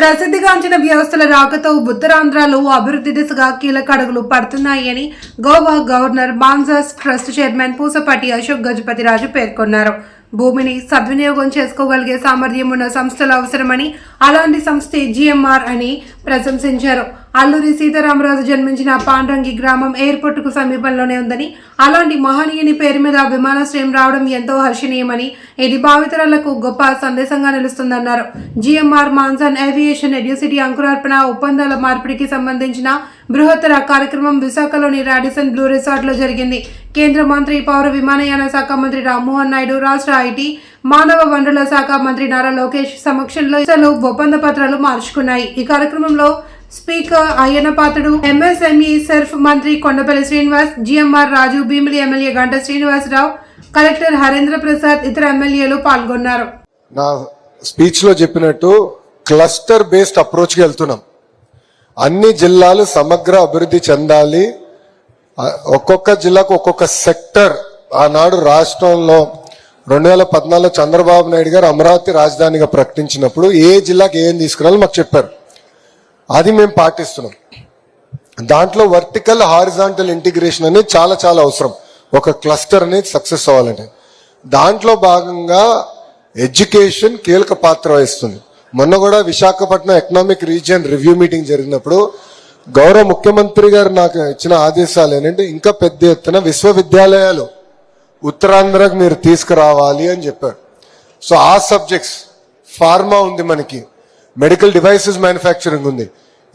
ప్రసిద్ధిగాంచిన వ్యవస్థల రాకతో ఉత్తరాంధ్రలో అభివృద్ధి దిశగా కీలక అడుగులు పడుతున్నాయని Goa governor Mansas trust chairman Pusapati Ashok Gajapathi Raju పేర్కొన్నారు. భూమిని సద్వినియోగం చేసుకోగలిగే సామర్థ్యం ఉన్న సంస్థలు అవసరమని, అలాంటి సంస్థే జిఎంఆర్ అని ప్రశంసించారు. అల్లూరి సీతారామరాజు జన్మించిన పాండ్రంగి గ్రామం ఎయిర్పోర్ట్ కు సమీపంలోనే ఉందని, అలాంటి మహనీయుని పేరు మీద విమానాశ్రయం రావడం ఎంతో హర్షణీయమని, ఇది భావితరాలకు గొప్ప సందేశంగా నిలుస్తుందన్నారు. జిఎంఆర్ మాన్సన్ ఏవియేషన్ ఎడ్యుసిటీ అంకురార్పణ ఒప్పందాల మార్పిడికి సంబంధించిన బృహత్తర కార్యక్రమం విశాఖలోని రాడిసన్ బ్లూ రిసార్ట్ లో జరిగింది. కేంద్ర మంత్రి, పౌర విమానయాన శాఖ మంత్రి రామ్మోహన్ నాయుడు, రాష్ట్ర ఐటీ, మానవ వనరుల శాఖ మంత్రి నారా లోకేష్ సమక్షంలో ఒప్పంద పత్రాలు మార్చుకున్నాయి. ఈ కార్యక్రమంలో speaker Ayyanna Patrudu, MSME Surf మంత్రి కొండపల్లి శ్రీనివాస్, జిఎంఆర్ రాజు, భీమిలి ఎమ్మెల్యే గంట శ్రీనివాసరావు, కలెక్టర్ హరేంద్ర ప్రసాద్, ఇతర ఎమ్మెల్యేలు పాల్గొన్నారు. నా స్పీచ్ లో చెప్పినట్టు క్లస్టర్ బేస్డ్ అప్రోచ్ కి వెళ్తున్నాం. అన్ని జిల్లాలు సమగ్ర అభివృద్ధి చెందాలి. ఒక్కొక్క జిల్లాకు ఒక్కొక్క సెక్టర్. ఆనాడు రాష్ట్రంలో 2014 చంద్రబాబు నాయుడు గారు అమరావతి రాజధానిగా ప్రకటించినప్పుడు ఏ జిల్లాకి ఏం తీసుకురాలో మాకు చెప్పారు. అది మేము పాటిస్తున్నాం. దాంట్లో వర్టికల్ హారిజాంటల్ ఇంటిగ్రేషన్ అనేది చాలా చాలా అవసరం ఒక క్లస్టర్ అనేది సక్సెస్ అవ్వాలంటే. దాంట్లో భాగంగా ఎడ్యుకేషన్ కీలక పాత్ర వహిస్తుంది. మొన్న కూడా Visakhapatnam economic region review meeting జరిగినప్పుడు గౌరవ ముఖ్యమంత్రి గారు నాకు ఇచ్చిన ఆదేశాలు ఏంటంటే ఇంకా పెద్ద ఎత్తున విశ్వవిద్యాలయాలు ఉత్తరాంధ్రకు మీరు తీసుకురావాలి అని చెప్పారు. సో ఆ సబ్జెక్ట్స్ ఫార్మా ఉంది, మనకి మెడికల్ డివైసెస్ మ్యానుఫ్యాక్చరింగ్ ఉంది,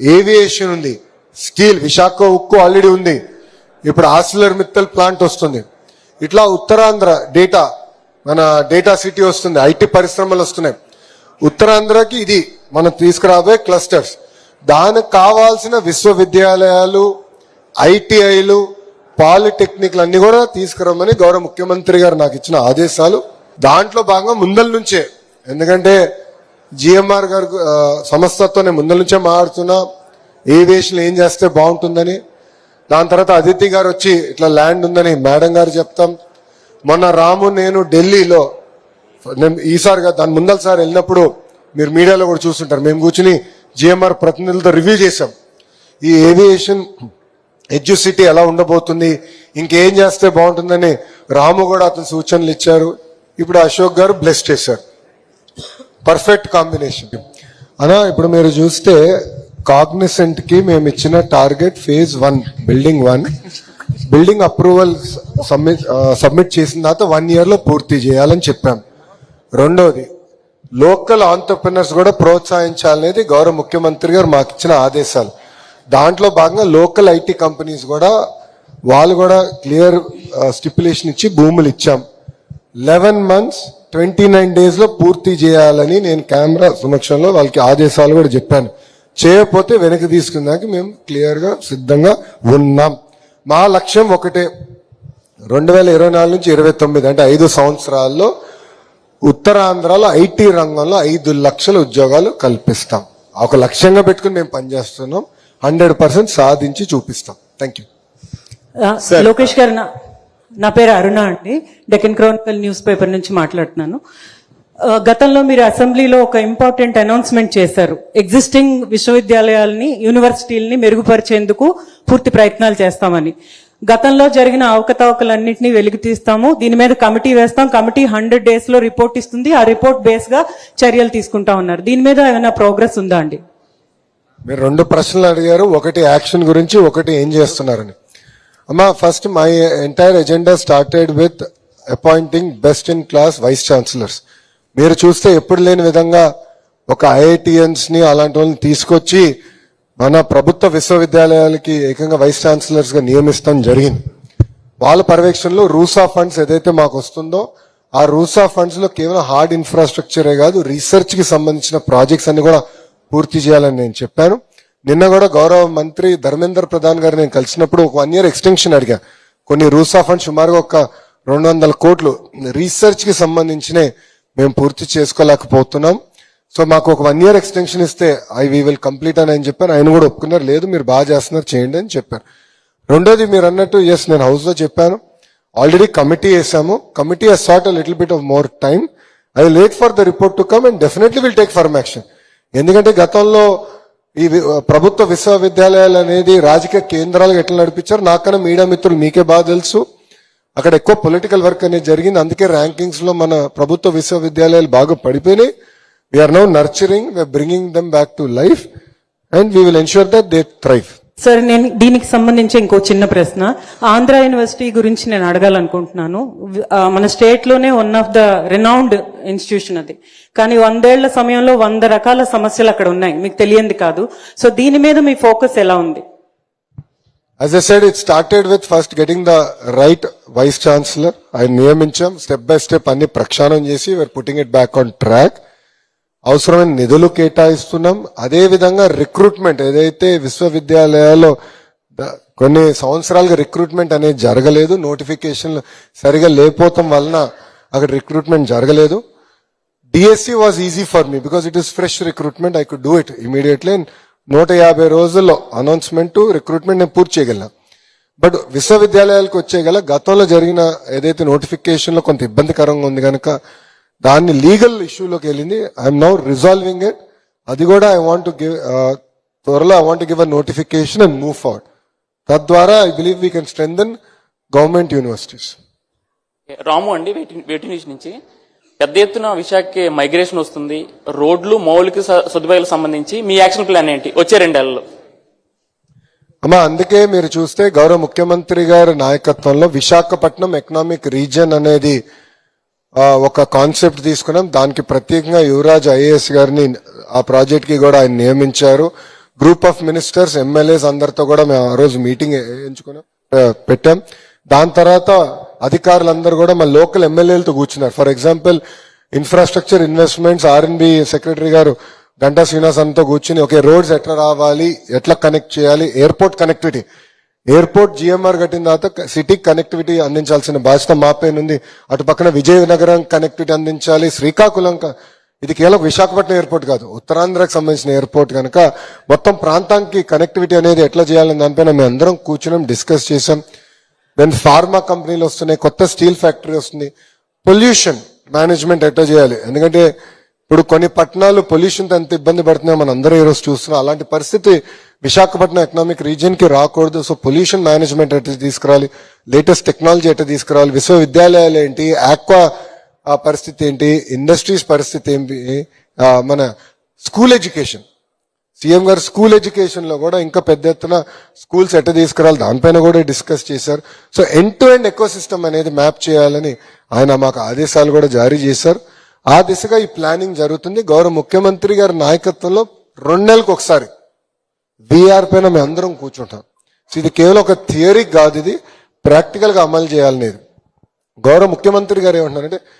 ఏవియేషన్ ఉంది, స్టీల్ విశాఖ ఉక్కు ఆల్రెడీ ఉంది, ఇప్పుడు ఆర్సిలర్ మిత్తల్ ప్లాంట్ వస్తుంది. ఇట్లా ఉత్తరాంధ్ర డేటా, మన డేటా సిటీ వస్తుంది, ఐటీ పరిశ్రమలు వస్తున్నాయి. ఉత్తరాంధ్రకి ఇది మనం తీసుకురాబోయే క్లస్టర్స్. దానికి కావాల్సిన విశ్వవిద్యాలయాలు, ఐటీఐలు, పాలిటెక్నిక్లు అన్ని కూడా తీసుకురమ్మని గౌరవ ముఖ్యమంత్రి గారు నాకు ఇచ్చిన ఆదేశాలు. దాంట్లో భాగంగా ముందల నుంచే, ఎందుకంటే జిఎంఆర్ గారు సంస్థతో నేను ముందల నుంచే మాట్లాడుతున్నా ఏవియేషన్ ఏం చేస్తే బాగుంటుందని. దాని తర్వాత అదితి గారు వచ్చి ఇట్లా ల్యాండ్ ఉందని మేడం గారు చెప్తాం. మొన్న రాము నేను ఢిల్లీలో, నేను ఈసారిగా దాని ముందలసారి వెళ్ళినప్పుడు మీరు మీడియాలో కూడా చూస్తుంటారు, మేము కూర్చుని జిఎంఆర్ ప్రతినిధులతో రివ్యూ చేశాం. ఈ ఏవియేషన్ ఎడ్యుసిటీ ఎలా ఉండబోతుంది, ఇంకేం చేస్తే బాగుంటుందని రాము కూడా అతను సూచనలు ఇచ్చారు. ఇప్పుడు అశోక్ గారు బ్లెస్ చేశారు. పర్ఫెక్ట్ కాంబినేషన్ అనా. ఇప్పుడు మీరు చూస్తే కాగ్నిసెంట్ కి మేము ఇచ్చిన target phase 1 building approval submit చేసిన తర్వాత 1 year లో పూర్తి చేయాలని చెప్పాం. రెండోది లోకల్ ఆంటర్ప్రినర్స్ కూడా ప్రోత్సహించాలనేది గౌరవ ముఖ్యమంత్రి గారు మాకు ఇచ్చిన ఆదేశాలు. దాంట్లో భాగంగా లోకల్ ఐటీ కంపెనీస్ కూడా వాళ్ళు కూడా క్లియర్ స్టిపులేషన్ ఇచ్చి భూములు ఇచ్చాం. 11 months 29 days లో పూర్తి చేయాలని నేను కెమెరా సమక్షంలో వాళ్ళకి ఆదేశాలు కూడా చెప్పాను. చేయకపోతే వెనక్కి తీసుకున్నాక మేము క్లియర్ గా సిద్ధంగా ఉన్నాం. మా లక్ష్యం ఒకటే, 2024 నుంచి 29 అంటే 5 సంవత్సరాల్లో ఉత్తరాంధ్రలో ఐటీ రంగంలో 5 లక్షల ఉద్యోగాలు కల్పిస్తాం. ఒక లక్ష్యంగా పెట్టుకుని మేము పనిచేస్తున్నాం. 100% సాధించి చూపిస్తాం. Thank you. లోకేష్ గారు, నా పేరు అరుణ అండి, డెక్కన్ క్రానికల్ న్యూస్ పేపర్ నుంచి మాట్లాడుతున్నాను. గతంలో మీరు అసెంబ్లీలో ఒక ఇంపార్టెంట్ అనౌన్స్మెంట్ చేశారు. ఎగ్జిస్టింగ్ విశ్వవిద్యాలయాలని, యూనివర్సిటీలని మెరుగుపరిచేందుకు పూర్తి ప్రయత్నాలు చేస్తామని. గతంలో జరిగిన అవకతవకలన్నింటినీ వెలికి తీస్తాము, దీని మీద కమిటీ వేస్తాం, కమిటీ 100 days లో రిపోర్ట్ ఇస్తుంది, ఆ రిపోర్ట్ బేస్ గా చర్యలు తీసుకుంటా ఉన్నారు. దీని మీద ఏమైనా ప్రోగ్రెస్ ఉందా అండి? మీరు 2 ప్రశ్నలు అడిగారు, ఒకటి యాక్షన్ గురించి, ఒకటి ఏం చేస్తున్నారని. అమ్మా, first my entire agenda started with appointing best in class vice chancellors. మీరు చూస్తే ఎప్పుడు లేని విధంగా ఒక ఐఐటియన్స్ ని అలాంటి వాళ్ళని తీసుకొచ్చి మన ప్రభుత్వ విశ్వవిద్యాలయాలకి ఏకంగా వైస్ ఛాన్సలర్స్ గా నియమిస్తాం జరిగింది. వాళ్ళ పర్యవేక్షణలో రూసా ఫండ్స్ ఏదైతే మాకు వస్తుందో ఆ రూసా ఫండ్స్ లో కేవలం హార్డ్ ఇన్ఫ్రాస్ట్రక్చరే కాదు, రీసెర్చ్ కి సంబంధించిన ప్రాజెక్ట్స్ అన్ని కూడా పూర్తి చేయాలని నేను చెప్పాను. నిన్న కూడా గౌరవ మంత్రి ధర్మేంద్ర ప్రధాన్ గారు నేను కలిసినప్పుడు ఒక 1 year ఎక్స్టెన్షన్ అడిగా. కొన్ని రూసా ఫండ్స్ సుమారుగా ఒక 200 కోట్లు రీసెర్చ్ కి సంబంధించినే మేము పూర్తి చేసుకోలేకపోతున్నాం. సో మాకు ఒక 1 year ఎక్స్టెన్షన్ ఇస్తే వి విల్ కంప్లీట్ అని చెప్పాను. ఆయన కూడా ఒప్పుకున్నారు, లేదు మీరు బాగా చేస్తున్నారు చేయండి అని చెప్పారు. రెండోది మీరు అన్నట్టు, ఎస్ నేను హౌస్ లో చెప్పాను, ఆల్రెడీ కమిటీ వేసాము. Committee has sought a little bit of more time. I will wait for the report to come and definitely will take firm action. ఎందుకంటే గతంలో ఈ ప్రభుత్వ విశ్వవిద్యాలయాలు అనేది రాజకీయ కేంద్రాలుగా ఎట్లా నడిపించారు నాకన్నా మీడియా మిత్రులు మీకే బాగా తెలుసు. అక్కడ ఎక్కువ పొలిటికల్ వర్క్ అనేది జరిగింది. అందుకే ర్యాంకింగ్స్ లో మన ప్రభుత్వ విశ్వవిద్యాలయాలు బాగా పడిపోయినాయి. We're now nurturing, we're bringing them back to life and we will ensure that they thrive. Sir, నేను దీనికి సంబంధించి ఇంకో చిన్న ప్రశ్న. ఆంధ్ర యూనివర్సిటీ గురించి నేను అడగాలనుకుంటున్నాను. మన స్టేట్ లోనే one of the renowned institution అది. కానీ 100 ఏళ్ల సమయంలో 100 రకాల సమస్యలు అక్కడ ఉన్నాయి, మీకు తెలియంది కాదు. సో దీని మీద మీ ఫోకస్ ఎలా ఉంది? As I said, it started with first getting the right vice chancellor. ఆయన నియమించాం, స్టెప్ బై స్టెప్ అన్ని ప్రక్షాళన చేసి we're putting it back on track. అవసరమైన నిధులు కేటాయిస్తున్నాం. అదే విధంగా రిక్రూట్మెంట్ ఏదైతే విశ్వవిద్యాలయాల్లో కొన్ని సంవత్సరాలుగా రిక్రూట్మెంట్ అనేది జరగలేదు, నోటిఫికేషన్లు సరిగా లేకపోవటం వలన అక్కడ రిక్రూట్మెంట్ జరగలేదు. DSC was easy for me because it is fresh recruitment. I could do it immediately. 150 రోజుల్లో అనౌన్స్మెంట్ రిక్రూట్మెంట్ నేను పూర్తి చేయగలను. బట్ విశ్వవిద్యాలయాలకు వచ్చేగల గతంలో జరిగిన ఏదైతే నోటిఫికేషన్ లో కొంత ఇబ్బందికరంగా ఉంది కనుక దాన్ని లీగల్ ఇష్యూలోకి వెళ్ళింది. I'm now resolving it. అది కూడా ఐ వాంట్ టు గివ్ త్వరలో I want to give a notification and move forward. తద్వారా I believe we can strengthen government universities. Ramu అండి, వేటి నుంచి పెద్ద ఎత్తున విశాఖకి మైగ్రేషన్ వస్తుంది. రోడ్లు, మౌలిక సదుపాయాలకు సంబంధించి మీ యాక్షన్ ప్లాన్ ఏంటి వచ్చే 2 ఏళ్లలో? అమ్మా, అందుకే మీరు చూస్తే గౌరవ ముఖ్యమంత్రి గారి నాయకత్వంలో విశాఖపట్నం ఎకనామిక్ రీజియన్ అనేది ఒక కాన్సెప్ట్ తీసుకున్నాం. దానికి ప్రత్యేకంగా యువరాజ్ ఐఏఎస్ గారిని ఆ ప్రాజెక్ట్ కి కూడా ఆయన నియమించారు. గ్రూప్ ఆఫ్ మినిస్టర్స్, ఎమ్మెల్యేస్ అందరితో కూడా మేము ఆ రోజు మీటింగ్ పెట్టాం. దాని తర్వాత అధికారులందరూ కూడా మా లోకల్ ఎమ్మెల్యేలతో కూర్చున్నారు. For example infrastructure investments R&B secretary గారు గంటా శ్రీనివాస్ అంతా కూర్చుని ఓకే రోడ్స్ ఎట్లా రావాలి, ఎట్లా కనెక్ట్ చేయాలి, ఎయిర్పోర్ట్ కనెక్టివిటీ, ఎయిర్పోర్ట్ GMR కట్టిన తర్వాత సిటీకి కనెక్టివిటీ అందించాల్సిన బాధ్యత మా పైన ఉంది. అటు పక్కన విజయనగరం కనెక్టివిటీ అందించాలి, శ్రీకాకుళం. ఇది కేవలం విశాఖపట్నం ఎయిర్పోర్ట్ కాదు, ఉత్తరాంధ్రకు సంబంధించిన ఎయిర్పోర్ట్ కనుక మొత్తం ప్రాంతానికి కనెక్టివిటీ అనేది ఎట్లా చేయాలని దానిపైన మేము అందరం కూర్చున్నాం, డిస్కస్ చేసాం. దెన్ ఫార్మా కంపెనీలు వస్తున్నాయి, కొత్త స్టీల్ ఫ్యాక్టరీ వస్తుంది. పొల్యూషన్ మేనేజ్మెంట్ ఎట్లా చేయాలి, ఎందుకంటే ఇప్పుడు కొన్ని పట్టణాలు పొల్యూషన్ తో ఎంత ఇబ్బంది పడుతున్నాయో మనం అందరూ ఈరోజు చూస్తున్నాం. అలాంటి పరిస్థితి విశాఖపట్నం ఎకనామిక్ రీజియన్ కి రాకూడదు. సో పొల్యూషన్ మేనేజ్మెంట్ ఎట్లా తీసుకురావాలి, లేటెస్ట్ టెక్నాలజీ ఎట్లా తీసుకురావాలి, విశ్వవిద్యాలయాలు ఏంటి, ఆక్వా పరిస్థితి ఏంటి, ఇండస్ట్రీస్ పరిస్థితి ఏంటి, మన స్కూల్ ఎడ్యుకేషన్, సీఎం గారు స్కూల్ ఎడ్యుకేషన్ లో కూడా ఇంకా పెద్ద ఎత్తున స్కూల్స్ ఎట్లా తీసుకురావాలి దానిపైన కూడా డిస్కస్ చేశారు. So end to end eco system అనేది మ్యాప్ చేయాలని ఆయన మాకు ఆదేశాలు కూడా జారీ చేశారు. ఆ దిశగా ఈ ప్లానింగ్ జరుగుతుంది. గౌరవ ముఖ్యమంత్రి గారి నాయకత్వంలో 2 నెలలకు ఒకసారి VR పైన మేము అందరం కూర్చుంటాం. సో ఇది కేవలం ఒక థియరీ కాదు, ఇది ప్రాక్టికల్ గా అమలు చేయాలనేది. గౌరవ ముఖ్యమంత్రి గారు ఏమంటున్నారంటే